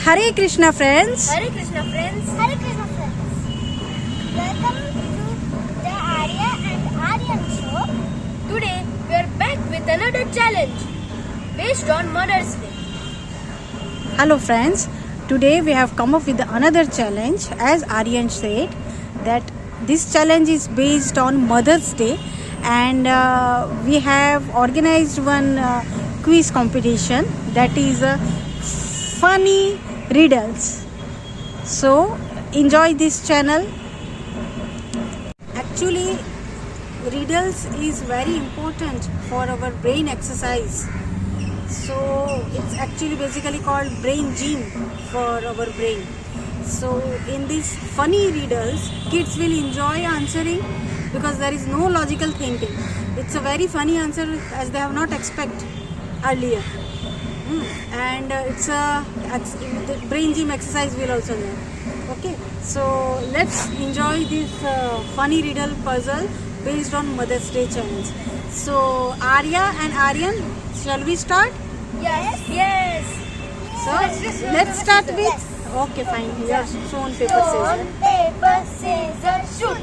Hare Krishna friends. Hare Krishna friends. Hare Krishna friends. Welcome to the Arya and Aryan show. Today we are back with another challenge based on Mother's Day. Hello friends. Today we have come up with another challenge. As Aryan said that this challenge is based on Mother's Day, and we have organized one quiz competition that is funny riddles. So enjoy this channel. Actually, riddles is very important for our brain exercise. So it's actually basically called brain gym for our brain. So in these funny riddles, kids will enjoy answering because there is no logical thinking. It's a very funny answer as they have not expected earlier. And it's a the brain gym exercise will also learn. Okay, so let's enjoy this funny riddle puzzle based on Mother's Day challenge. So Arya and Aryan, shall we start? Yes. Yes. So let's start with. Okay, fine. Here, stone, paper, Stone, scissors. paper, scissors, shoot.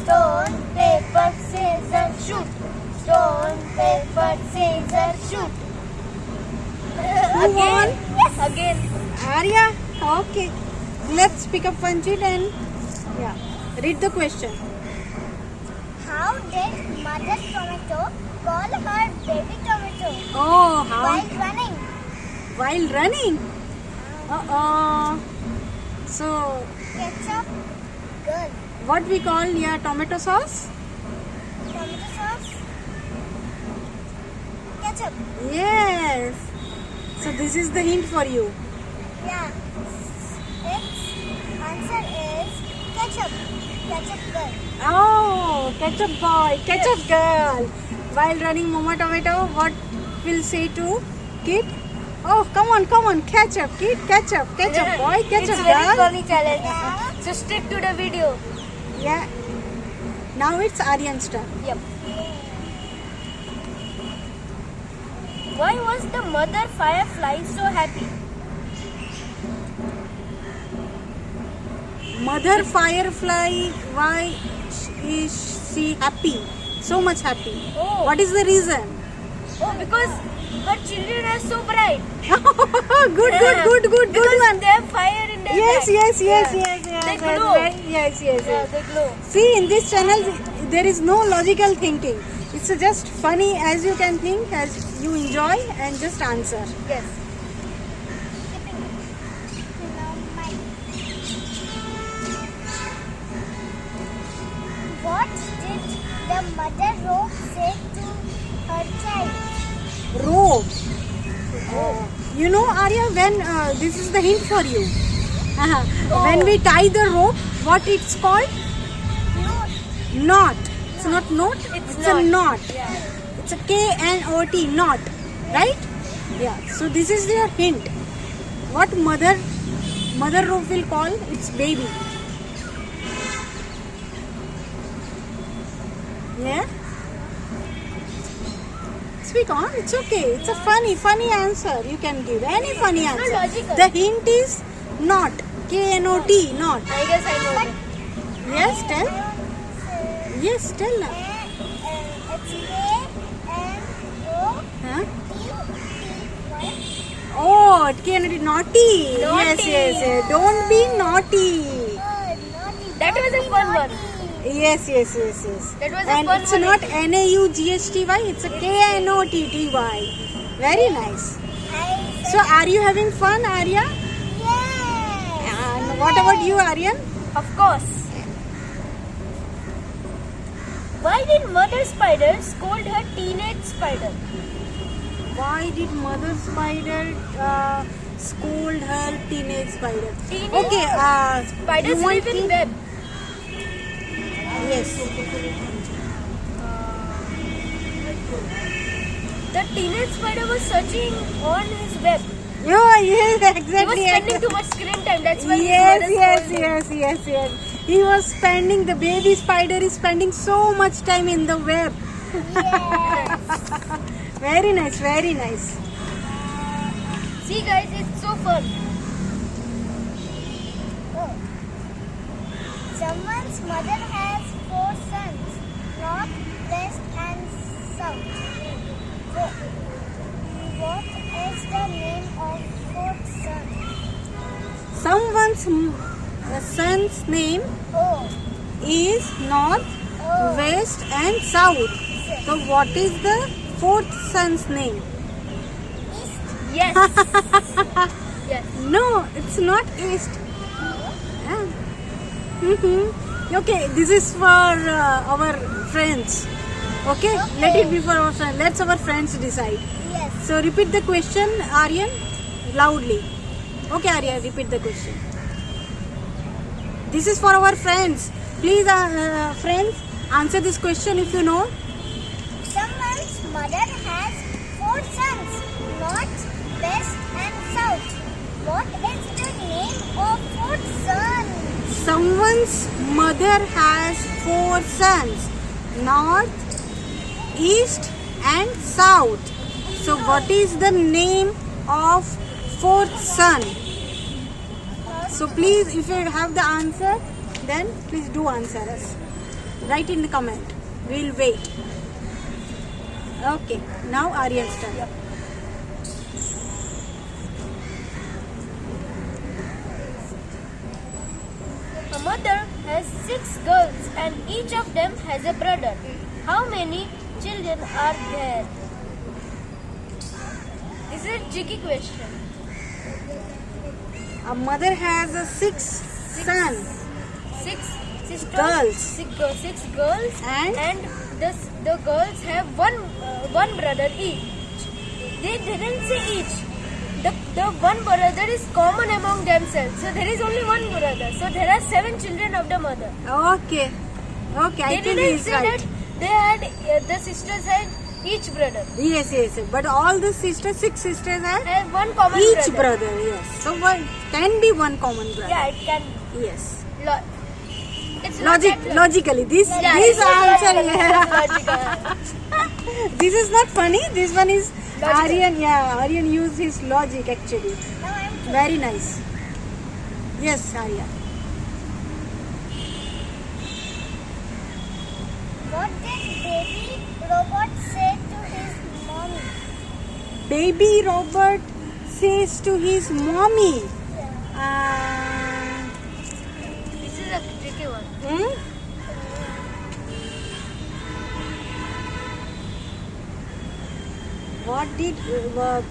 Stone, paper, scissors, shoot. Stone, paper, scissors, shoot. Who won? Yes. Again. Arya. Okay. Let's pick up one sheet and read the question. How did Mother Tomato call her baby tomato Oh, how while running? while running? So Ketchup, girl. what we call tomato sauce? Tomato sauce. Ketchup. Yes. So this is the hint for you. Yeah. Its answer is ketchup. Ketchup girl. Oh, ketchup boy, ketchup girl. While running Mama Tomato, what will say to kid? Oh, come on, ketchup, kid, ketchup boy, ketchup It's very girl. funny challenge. So stick to the video. Yeah. Now it's Aryan's turn. Yep. Why was the mother firefly so happy? Mother firefly, why is she happy? So much happy. Oh. What is the reason? Oh, because her children are so bright. good Because one. they have fire in their Yes. back. Yeah. They glow. Yes. Yeah, they glow. See, in this channel, there is no logical thinking. It's just funny as you can think, as you enjoy, and just answer. Yes. What did the mother rogue say to her child? Rope. You know, Arya, when this is the hint for you. When we tie the rope, what it's called? Note. Knot. It's not knot. It's a knot. knot. Yeah. It's a K-N-O-T, knot. Right? Yeah. So this is your hint. What mother rope will call its baby? Yeah. Speak on. It's okay. It's a funny answer you can give. Any funny It's not answer. logical. The hint is knot. K-N-O-T, knot. I guess I know that. Yes, tell. Yes, tell now. It's A-N-O-T-T-Y. Huh? Oh, K-N-O-T, naughty. Naughty. Yes. Don't be naughty. That was a fun one. Yes. That was a And fun it's one. not N-A-U-G-H-T-Y, it's a K-N-O-T-T-Y. Very nice. So are you having fun, Arya? And what about you, Aryan? Of course. Why did Mother Spider scold her teenage spider? Why did mother spider scold her teenage spider? Teenage Okay, Spiders you want live in to- web. Yes. The teenage spider was searching on his web. Yeah, yes, He was exactly. spending too much screen time. That's why Yes. his mother scolded him. Yes. He was spending, the baby spider is spending so much time in the web. Very nice. See guys, it's so fun. Someone's mother has 4 sons, north, west, and south. What is the name of 4th son? Someone's son's name Oh, is north, west, and south. So what is the fourth son's name? east. Yes. Yes. No, it's not east. Yeah. Okay, this is for our friends. Okay, let it be for our friends. Let's our friends decide. Yes. So repeat the question, Aryan, loudly. Okay, Aryan, repeat the question. This is for our friends. Please, friends, answer this question if you know. Someone's mother has 4 sons, north, west, and south. What is the name of 4th son? Someone's mother has 4 sons, north, east, and south. So what is the name of 4th son? So please, if you have the answer, then please do answer us. Write in the comment. We'll wait. Okay, now Aryan's turn. A mother has 6 girls and each of them has a brother. How many children are there? This is a tricky question. A mother has 6 sons. 6 sisters, Girls. 6 girls, And? the girls have one brother each. They didn't say each. The one brother is common among themselves. So there is only one brother. So there are 7 children of the mother. Okay, okay, I They think didn't he's say right. that they had the sisters had each brother. Yes, yes, but all the sisters, 6 sisters have Have one common each brother. Yes, so one can be one common brother. Yeah, it can. Yes, It's not that logically, this Yeah, this it's not answer. logical. Yeah. Logical. This is not funny. This one is Logical. Aryan. Yeah, Aryan used his logic actually. Now I'm Very nice. Yes, Aryan. What did baby robot say to his mommy? Baby Robert says to his mommy. This is a tricky one. Hmm? What did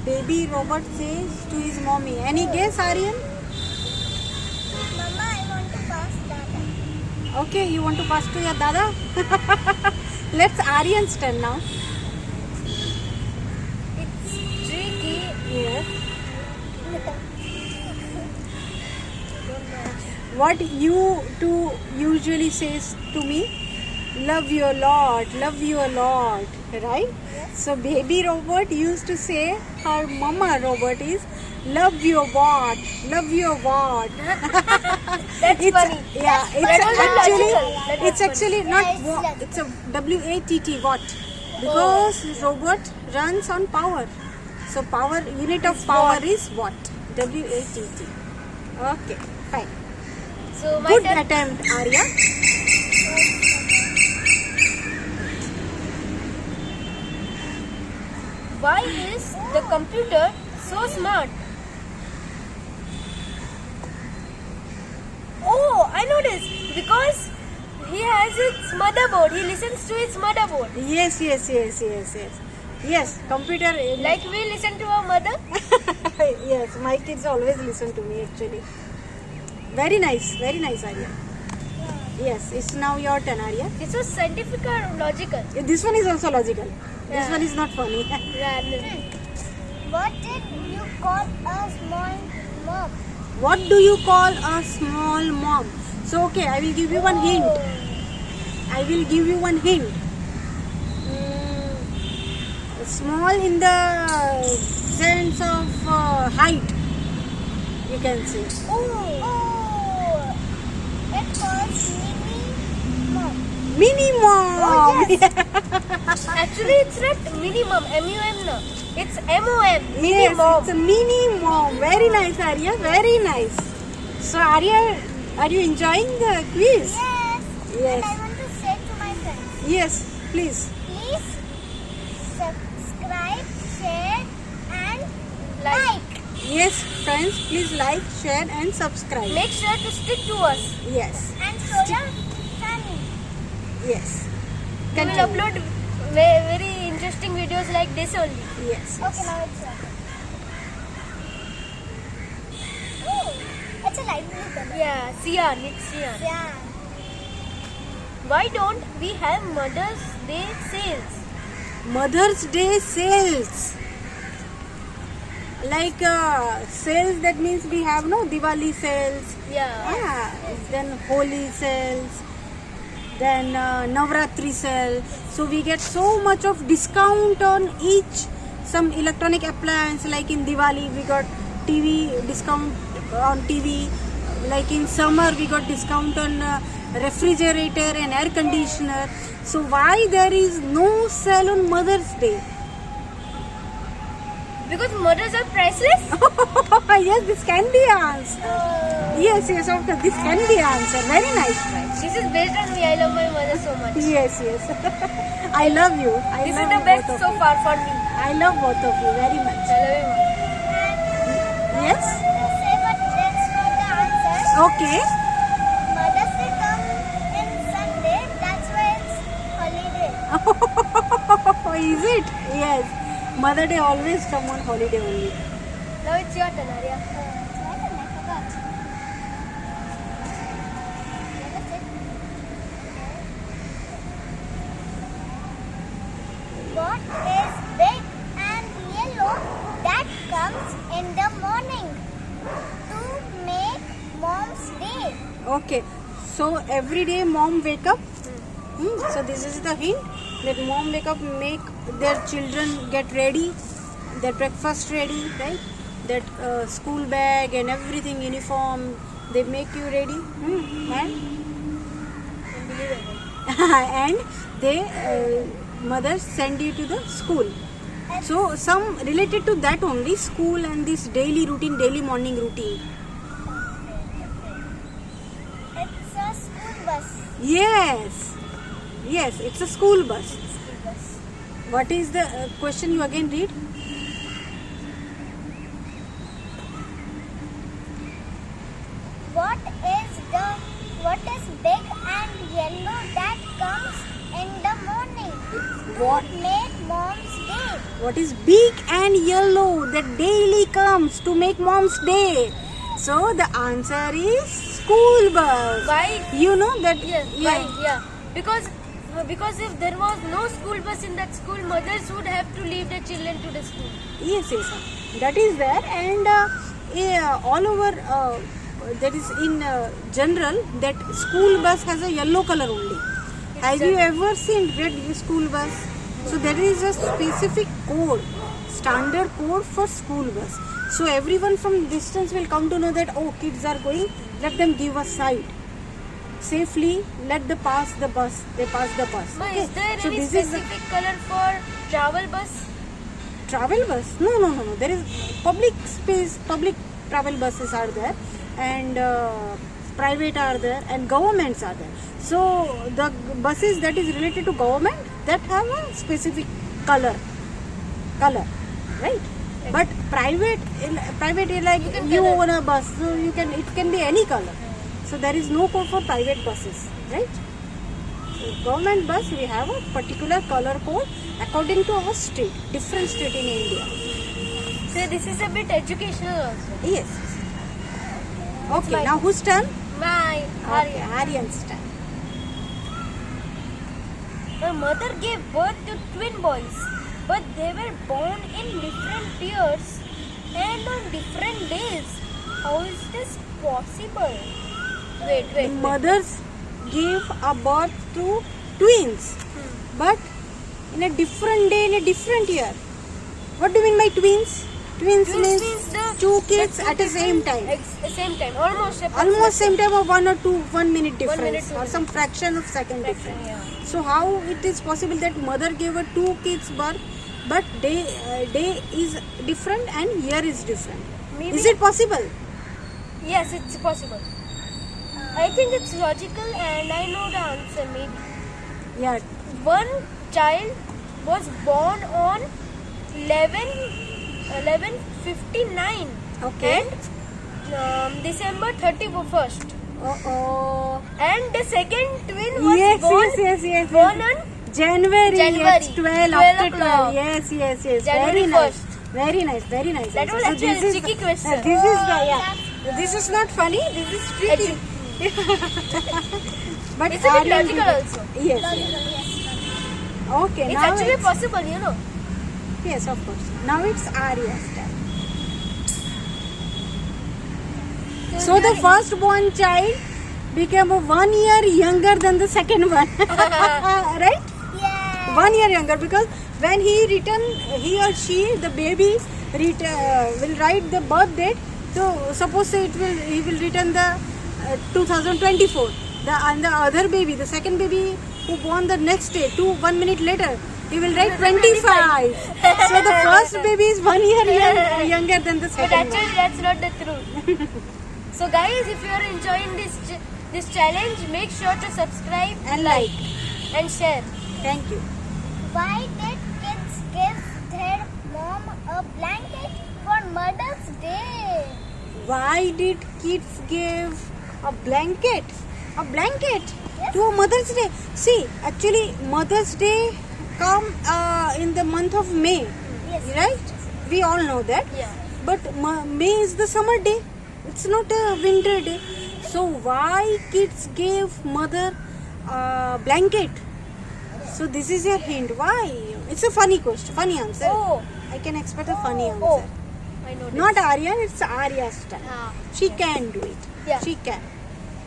baby Robert says to his mommy? Any guess, Aryan? Mama, I want to pass Dada. Okay, you want to pass to your dada? Let's Aryan's turn now. It's tricky. Yes. What you two usually says to me? Love you a lot, right? So baby Robert used to say her mama Robert is love you what. That's funny. Yeah, That was actually logical. That was it's actually not Yeah, it's wa- logical. it's a WATT watt because robot runs on power. So power unit of power is watt. WATT. Okay, fine. So my Good turn. attempt, Arya. Why is the computer so smart? Oh, I know this. Because he has its motherboard. He listens to its motherboard. Yes. Yes, computer. Like we listen to our mother. Yes, my kids always listen to me actually. Very nice, Arya. Yes, it's now your turn, Arya. This was scientific or logical? This one is also logical. This Yeah. one is not funny. Random. What did you call a small mom? What do you call a small mom? So okay, I will give you one hint. Small in the sense of height, you can say. Oh, it was Mini mom. Oh, yes. Actually, it's not minimum. MUM no. It's MOM. Yes, Minimum. it's a mini mom. Very nice, Arya. Very nice. So Arya Are you enjoying the quiz? Yes. Yes. And I want to say to my friends, Yes, please. please subscribe, share, and Like. like. Yes, friends, please like, share, and subscribe. Make sure to stick to us. Yes, And show your family. yes. We will Continue. upload very interesting videos like this only. Yes, Okay, yes. now it's your turn. Oh, it's a light blue color. Yeah, cyan. It's cyan. Yeah. Why don't we have Mother's Day sales? Mother's Day sales. Like sales, that means we have no Diwali sales. Yeah. Then Holi sales, then Navratri sale. So we get so much of discount on each some electronic appliance. Like in Diwali we got TV discount on TV. Like in summer we got discount on refrigerator and air conditioner. So why there is no sale on Mother's Day? Because mothers are priceless. Yes, this can be answer. Yes, yes, of course, this can be answer. Very nice try. This is based on me. I love my mother so much. Yes, yes. I love you. I This love is the you best both of so you. far for me. I love both of you very much. I love you. Yes? I want to say, but that's not the answer. Okay. Mother's Day come in Sunday. That's why it's holiday. Is it? Yes. Mother Day always come on holiday only. Now it's your turn, Arya. It's my turn, I forgot. What is it? What is big and yellow that comes in the morning to make mom's day? Okay. So every day mom wake up. So this is the hint that mom wake up, make their children get ready, their breakfast ready, right? That school bag and everything, uniform, they make you ready. And they mothers send you to the school. So some related to that only, school and this daily routine, daily morning routine. It's a school bus. Yes, yes, it's a school bus. School bus. What is the question? You again read. What is big and yellow that comes in the morning What? to make mom's day? What is big and yellow that daily comes to make mom's day? So the answer is school bus. Why? You know that? Yes. Yeah. Why? Yeah. Because if there was no school bus in that school, mothers would have to leave their children to the school. Yes, yes, sir. That is there, and all over that is in general that school bus has a yellow color only. Have you ever seen red school bus? So there is a specific code, standard code for school bus. So everyone from distance will come to know that kids are going. Let them give a side. Safely let them pass the bus. They pass the bus. Ma, is there So any this is the specific color for travel bus? travel bus. No. There is public space. Public travel buses are there, and private are there, and governments are there. So the buses that is related to government that have a specific color, right? But private is like you own a bus, so it can be any color. So there is no code for private buses, right? So government bus we have a particular color code according to our state, different state in India. So this is a bit educational also. Yes. Okay, my now whose turn? My Okay, Arya. Aryan's turn. My mother gave birth to twin boys, but they were born in different years and on different days. How is this possible? Wait. Mothers gave a birth to twins, but in a different day, in a different year. What do you mean by twins? Twins means two kids at the same time. Same time, almost. Almost same time of 1 or 1 minute difference, 1 minute, 2 or minutes. some fraction of second difference. Yeah. So how it is possible that mother gave her two kids birth, but day is different and year is different? Maybe. Is it possible? Yes, it's possible. I think it's logical, and I know the answer. Maybe Yeah. one child was born on 11/59. Okay. And December 31st. Oh. And the second twin was Yes, born, yes. born on January. January, Yes, 12 12 after 12. o'clock. Yes. January Very nice. Very nice. That was So actually this a is- tricky question. This is This is not funny. This is tricky. But It's a bit Aryan logical did it. also. Yes. Logical, yes. Okay. It's now actually it's, possible, you know. yes, of course. Now it's Arya's turn. So the firstborn child became 1 year younger than the second one, right? Yeah. 1 year younger, because when he or she, the baby, will write the birth date. So suppose say he will return the 2024. And the other baby, the second baby who born the next day, 1 minute later, he will write 25. So the first baby is 1 year younger than the But second actually, that's not the truth. So, guys, if you are enjoying this challenge, make sure to subscribe one. And like. and share. Thank you. Why did kids give their mom a blanket for Mother's Day? Why did kids give a blanket? A blanket Yes. to a Mother's Day. See, actually, Mother's Day come in the month of May, Yes. right? We all know that. Yeah. But May is the summer day. It's not a winter day. So why kids gave mother a blanket? So this is your hint. Why? It's a funny question, funny answer. Oh, I can expect a funny oh, answer. I know this. Not Aryan, it's Arya's turn. Ah, She can do it. Yeah. She can.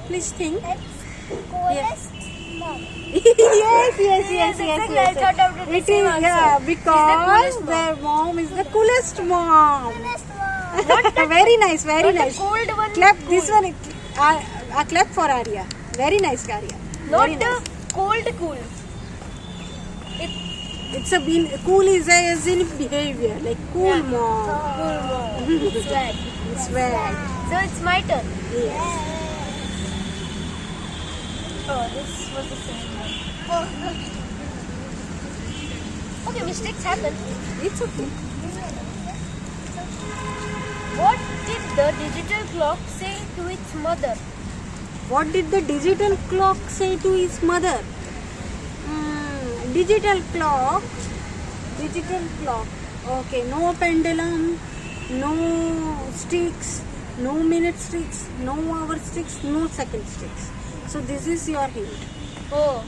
Please think. It's coolest mom. yes. exactly. I thought of the It same is, answer. yeah, She's the because coolest mom. their mom is the coolest mom. Coolest mom. Very nice, very Not nice. the cold one. Clap cool. this one. A clap for Arya. Very nice, Arya. Not Very the nice. cool. It's a being cool is as in behavior, like cool Yeah. mom. Cool mom. Swag. Swag. So it's my turn. Yes. Oh, this was the same one. Okay, mistakes happen. It's okay. What did the digital clock say to its mother? What did the digital clock say to his mother? Digital clock. Okay, no pendulum, no sticks, no minute sticks, no hour sticks, no second sticks. So this is your hint. Oh.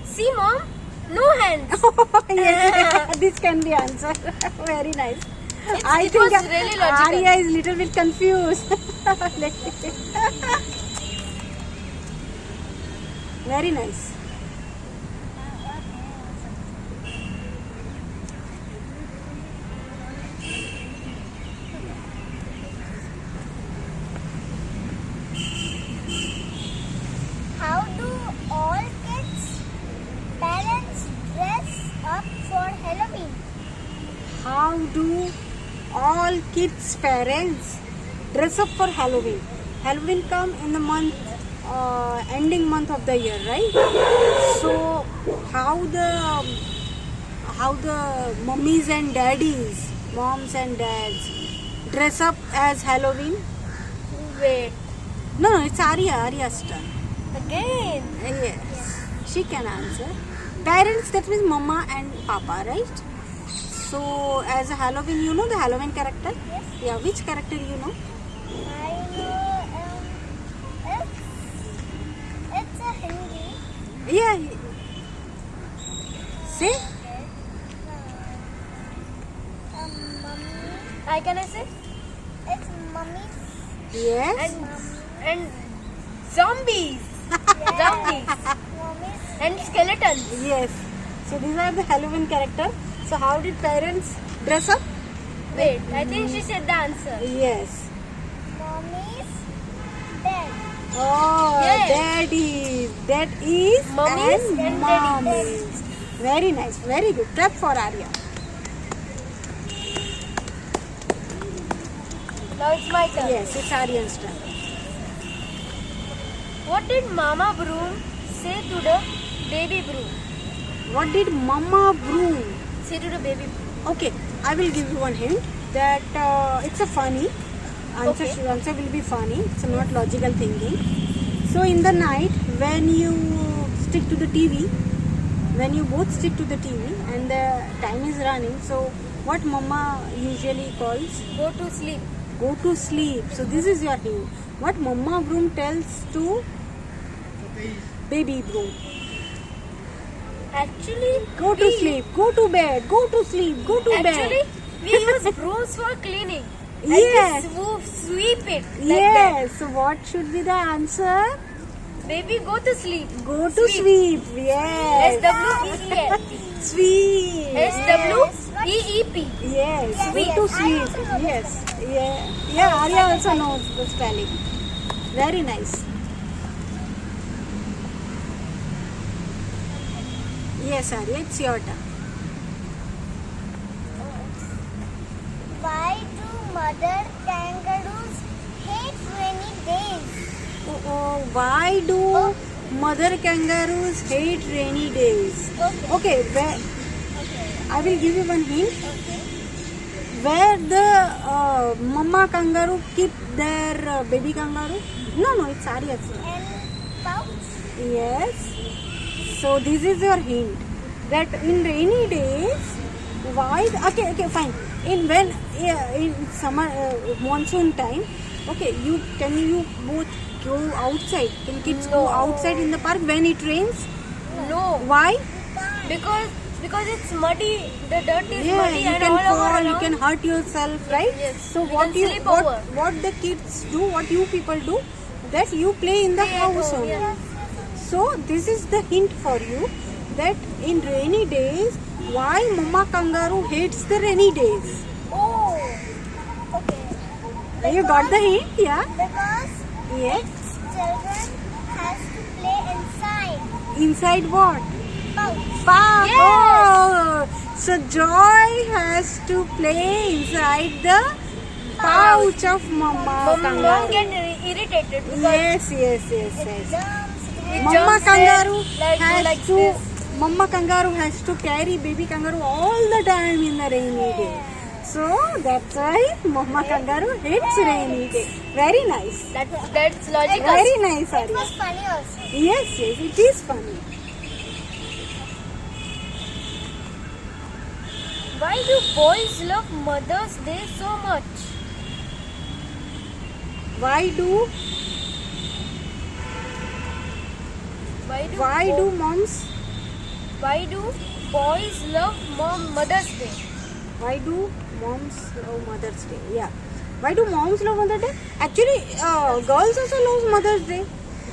See, mom? No hands. Yes, this can be answered. Very nice. It was really logical. Arya is little bit confused. Very nice. How do all kids' parents dress up for Halloween? How do all kids' parents dress up for Halloween? Halloween come in the month, ending month of the year, right? So how the mummies and daddies, moms and dads dress up as Halloween? Wait. No, it's Arya's turn. Again. Yes, she can answer. Parents, that means mama and papa, right? So, as a Halloween, you know the Halloween character? Yes. Yeah, which character you know? I know it's a Hindi. Yeah. Say? Mummy. Can I say? It's mummy's. Yes. And zombies. Zombies. Mommy's. And skeletons. Yes. So, these are the Halloween character. So, how did parents dress up? Wait, I think she said the answer. Yes. Mommy's dad. Oh, Yes. daddies. That is Mummies and mommies. Very nice. Very good. Clap for Arya. Now it's my turn. Yes, it's Aryan's turn. What did Mama Broom say to the baby broom? What did Mama Broom? Say to the baby broom. Okay, I will give you one hint that it's a funny answer. Okay. Answer will be funny. It's not logical thinking. So in the night when you stick to the TV, when you both stick to the TV and the time is running, so what Mama usually calls? Go to sleep. Go to sleep. So this is your hint. What Mama Broom tells to baby broom? Actually, Go to sleep. Go to bed. Go to sleep. Go to Actually, bed. we use brooms for cleaning. And Yes. we sweep it. Like Yes. So what should be the answer? that. Baby, go to sleep. Go to sleep. Yes. S-W-E-E-P. Sweep. S-W-E-E-P. Yes. Yes, Go to yes, I sleep. also know Yes. Yeah. Yeah. Arya also knows the spelling. Very nice. Yes, Arya. It's your turn. Why do mother kangaroos hate rainy days? Why do mother kangaroos hate rainy days? Okay. Okay. I will give you one hint. Okay. Where the mama kangaroo keep their baby kangaroo? No, it's Arya's. And pouch? Yes. So this is your hint that in rainy days, why? Okay, fine. In summer monsoon time, okay, you both go outside? Can kids go No. outside in the park when it rains? No. Why? Because it's muddy. The dirt is Yeah, muddy you and can all over fall, around. you can hurt yourself, right? Yes, So we what can slip over. what the kids do, what you people do, that you play in the Play at house home, only. yeah. So this is the hint for you that in rainy days, why mama kangaroo hates the rainy days. Oh. Okay. You got the hint, yeah? Because Yes. children has to play inside Inside what? pouch. Park. Yes. Oh, so Joy has to play inside the pouch of mama Mom kangaroo. get irritated because Yes. It it Mama jumps kangaroo there has like to this. Mama kangaroo has to carry baby kangaroo all the time in the rainy day. So that's why Mama kangaroo hates rainy day. Very nice. That's logical. Very nice, It Arya. was funny also. Yes, it is funny. Why do boys love Mother's Day so much? Why do moms? Why do boys love Mother's Day? Why do moms love Mother's Day? Yeah. Why do moms love Mother's Day? Actually, girls also love Mother's Day.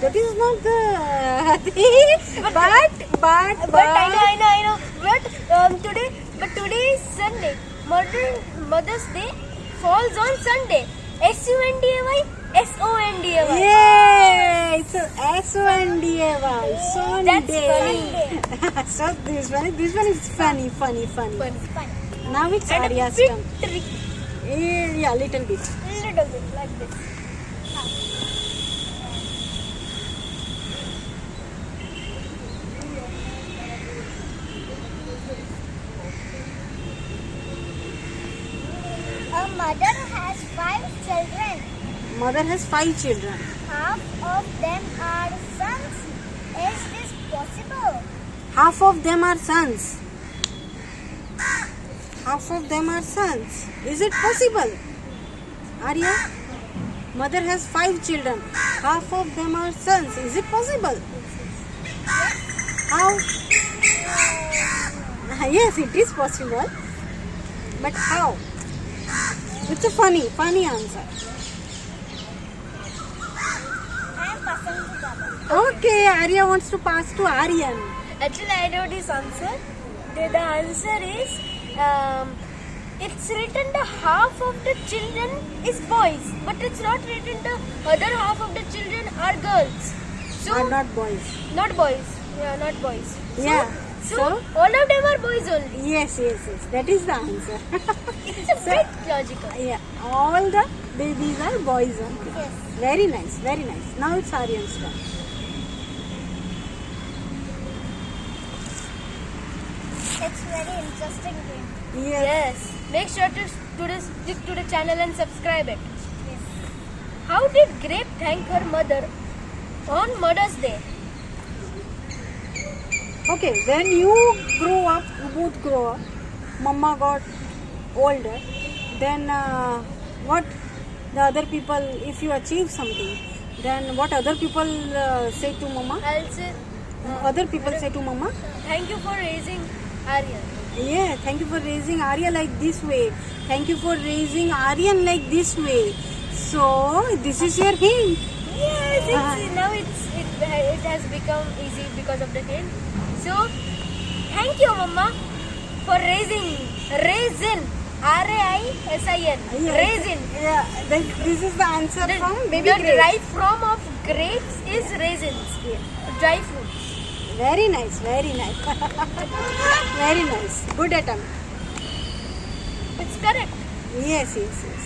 That is not the thing. But But I know. But today is Sunday. Mother's Day falls on Sunday. S-U-N-D-A-Y, S-O-N-D-A-Y. Yay! So S-O-N-D-A-Y. That's Sunday. So this one is funny. Funny. Now it's And a Arya's bit turn. tricky. Yeah, little bit. Little bit like this. A mother has 5 children. Mother has 5 children. Half of them are sons. Is this possible? Half of them are sons. Half of them are sons. Is it possible? Arya? Mother has 5 children. Half of them are sons. Is it possible? How? Yes, it is possible. But how? It's a funny answer. I am passing to Baba. Okay, Arya wants to pass to Aryan. Actually, I know this answer. The answer is, it's written the half of the children is boys, but it's not written the other half of the children are girls. So, Are not boys. not boys. Yeah, not boys. Yeah. So, So? all of them are boys only. Yes. That is the answer. It's a bit logical. Yeah, all the babies are boys only. Yes. Very nice. Now it's Aryan's turn. very interesting game. Yes. Make sure to stick to the channel and subscribe it. How did Grape thank her mother on Mother's Day? Okay, when you both grow up, Mama got older, then what the other people, if you achieve something, then what other people say to Mama? I'll say Other people say to Mama, thank you for raising Aryan. yeah, thank you for raising Arya like this way. Thank you for raising Aryan like this way. So, this is your hint. Yes, now it has become easy because of the hint. So, thank you, Mama, for raisin. R-A-I-S-I-N. Yes. Raisin. Yeah, this is the answer from baby The grapes. dry form of grapes is raisins. Dry fruits. Very nice, very nice. Very nice. Good attempt. It's correct. Yes, yes, yes.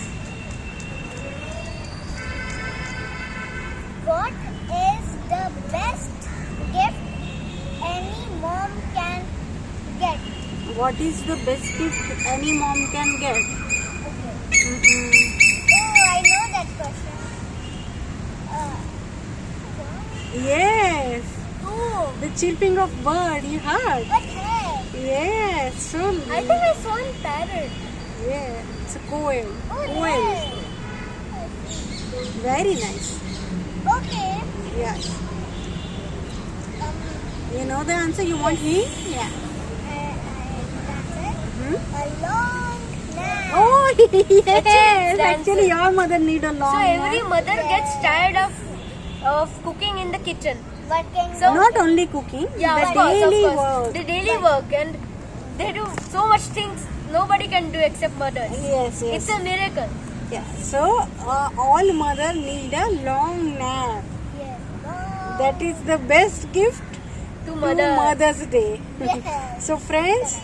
What is the best gift any mom can get? What is the best gift any mom can get? Okay. Oh, I know that question. Yes, Oh, the chirping of bird, you heard? What head? Yes, so I think I saw in parrot. yeah, it's a coel. Oh, Coel. head. Very nice. Okay. Yes. You know the answer you want me? Yeah. That's it. Hmm? A long nap. Oh yes. the Actually, answer. your mother need a long. So every nap. mother gets tired of cooking in the kitchen. Working. So- Not only cooking, Yeah, the of course, daily of course. work. The daily work, and they do so much things nobody can do except mothers. Yes, yes. It's a miracle. Yeah. So all mother need a long nap. Yes. That is the best gift To to mother. Mother's Day. Yes. So friends,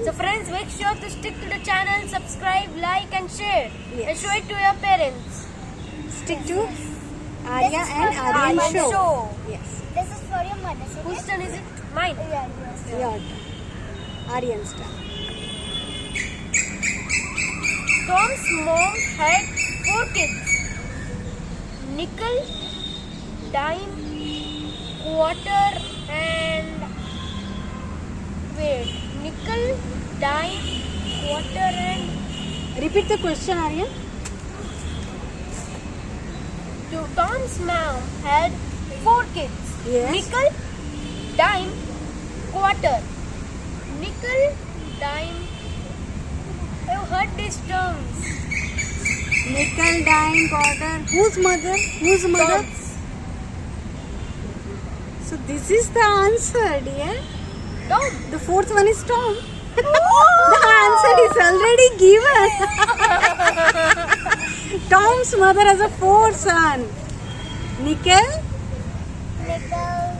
So friends, make sure to stick to the channel, subscribe, like and share. Yes. And show it to your parents. stick to Arya This is and for Aryan Aryan show. show. Yes. This is for your mother. Okay? Whose turn is it? Mine. Yeah, yes. Your turn. Aryan's turn. Tom's mom had 4 kids. Nickel, dime, quarter and... Wait. Nickel, dime, quarter and... Repeat the question, Aryan. Tom's mom had 4 kids. Yes. Nickel, dime, quarter. Nickel, dime. I've heard these terms. Nickel, dime, quarter. Whose mother? Whose mother? Tom's. So this is the answer, dear. Tom. The fourth one is Tom. The answer is already given. Tom's mother has a 4 son. Nickel. Nickel.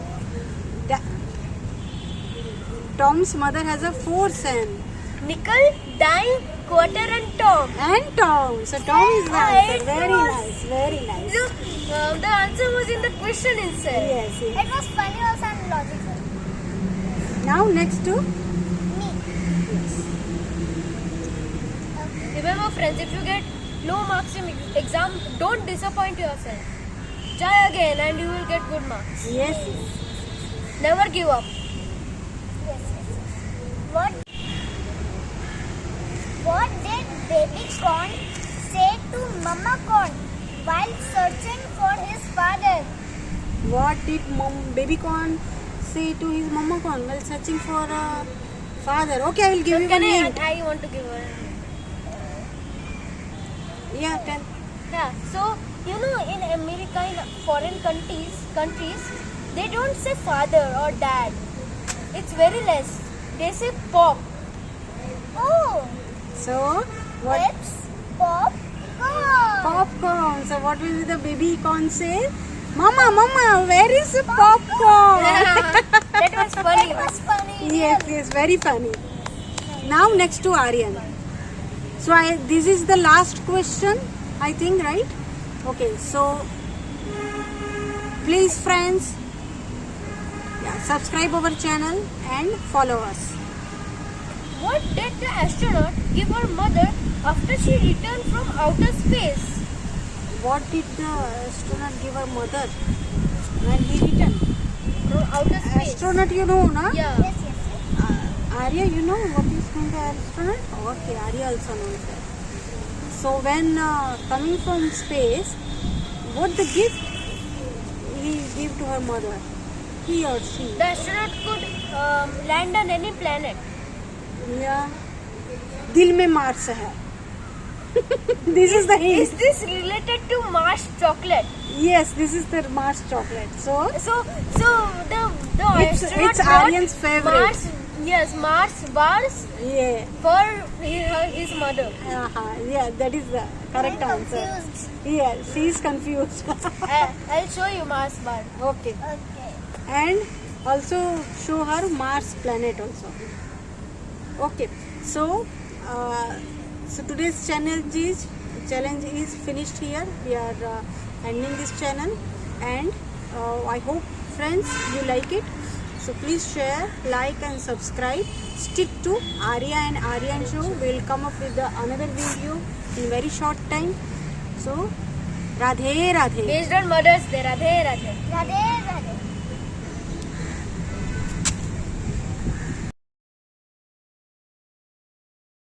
Tom's mother has a 4 son. Nickel, dime, quarter and Tom. And Tom. So Tom is the answer. Very nice. Very nice. So, the answer was in the question itself. Yes, yes. It was funny also and logical. Now next to Me. Remember friends, if you get low marks in exam, don't disappoint yourself. Try again and you will get good marks. yes. Never give up. Yes, yes. What did baby corn say to mama corn while searching for his father? What did baby corn say to his mama corn while searching for a father? Okay, I will give you Can one hint. I want to give a... Yeah, tell. Yeah, so you know in America, in foreign countries, they don't say father or dad. It's very less. They say pop. Oh, So, what? it's popcorn. Popcorn. So, what will the baby corn say? Mama, mama, where is the popcorn? That was funny. It was funny. Yes, yes, very funny. Now, next to Aryan. So, this is the last question, I think, right? Okay, so, please, friends, Yeah, subscribe our channel and follow us. What did the astronaut give her mother after she returned from outer space? What did the astronaut give her mother when he returned? From outer space. Astronaut, you know, na? Yeah. Yes, yes, yes. Arya, you know what is called the astronaut? Okay, Arya also knows that. So when coming from space, what the gift he gave to her mother? He or she? The astronaut could land on any planet. Yeah. दिल में Mars है. This is the Is hint. this related to Mars chocolate? Yes, this is the Mars chocolate. So So the It's- astronaut it's brought Aryan's favorite. Mars, yes, Mars bars yeah, for his mother. yeah, that is the correct I'm answer. confused. Yeah, she is confused. I'll show you Mars bar. Okay, Okay. and also show her Mars planet also. Okay, so so today's challenge is finished here. We are ending this channel, and I hope friends you like it. So please share, like, and subscribe. Stick to Arya and Aryan show. We'll come up with another video in very short time. So Radhe Radhe. Based on Mother's Day. Radhe Radhe. Radhe